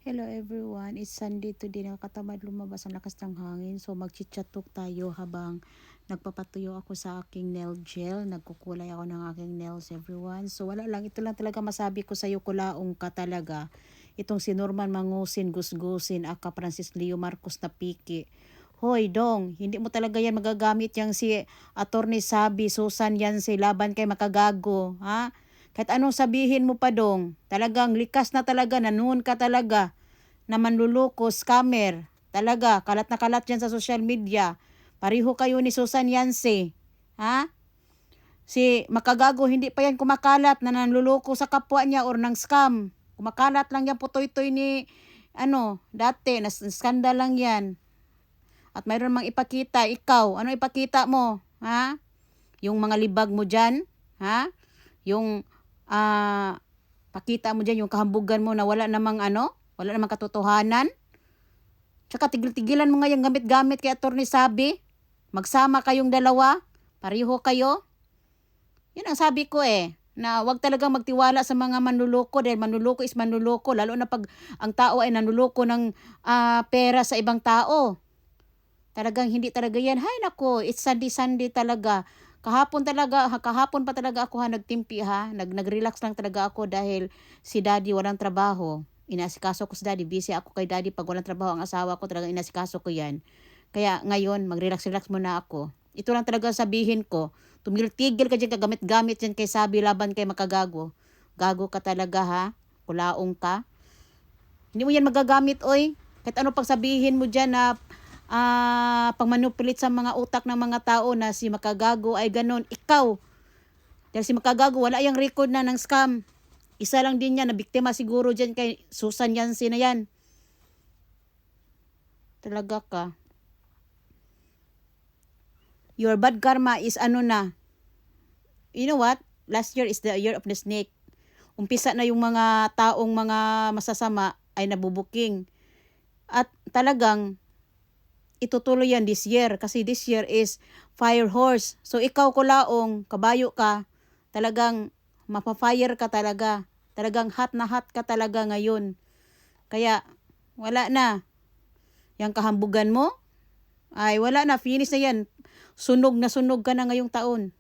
Hello everyone, it's Sunday today. Nakakatamad lumabas, ang lakas ng hangin. So mag-chit-chat talk tayo habang nagpapatuyo ako sa aking nail gel. Nagkukulay ako ng aking nails everyone. So wala lang, ito lang talaga masabi ko sa iyo, kulaong ka talaga. Itong si Norman Mangusin, Gusgusin, aka Francis Leo Marcos na piki. Hoy dong, hindi mo talaga yan magagamit yang si Attorney Sabi, Susan yan si laban kay makagago, ha? Kahit anong sabihin mo pa dong, talagang likas na talaga, nanuon ka talaga na manluloko, scammer. Talaga, kalat na kalat dyan sa social media. Pariho kayo ni Susan Yancy. Ha? Si makagago, hindi pa yan kumakalat na nanluloko sa kapwa niya or ng scam. Kumakalat lang yan, putoy-toy ni, dati, skandal lang yan. At mayroon mang ipakita, ikaw, ano ipakita mo? Ha? Yung mga libag mo dyan? Ha? Yung pakita mo dyan yung kahambugan mo na wala namang wala namang katotohanan. Tsaka tigil-tigilan mo nga yung gamit-gamit kay Attorney Sabi. Magsama kayong dalawa, pareho kayo. Yun ang sabi ko na wag talagang magtiwala sa mga manluloko dahil manluloko is manluloko, lalo na pag ang tao ay nanluloko ng pera sa ibang tao. Talagang hindi talaga yan. Hay nako, it's Sunday talaga. Kahapon pa talaga ako nagtimpi nag-relax lang talaga ako dahil si daddy walang trabaho. Inasikaso ko si daddy, busy ako kay daddy pag walang trabaho ang asawa ko, talaga inasikaso ko yan. Kaya ngayon, mag-relax muna ako. Ito lang talaga sabihin ko, tumigil-tigil ka dyan, kagamit-gamit dyan kay Sabi laban kay makagago. Gago ka talaga kulaong ka. Hindi mo yan magagamit oy. Kahit ano pag sabihin mo dyan na pagmanupilit sa mga utak ng mga tao na si makagago ay ganon. Ikaw, dahil si makagago wala yung record na ng scam. Isa lang din yan na biktima siguro dyan kay Susan Yancy na yan. Talaga ka. Your bad karma is you know what? Last year is the year of the snake. Umpisa na yung mga taong mga masasama ay nabubuking. At talagang itutuloy yan this year kasi this year is fire horse. So ikaw kulaong, kabayo ka, talagang mapafire ka talaga. Talagang hot na hot ka talaga ngayon. Kaya wala na. Yang kahambugan mo ay wala na, finish na yan. Sunog na sunog ka na ngayong taon.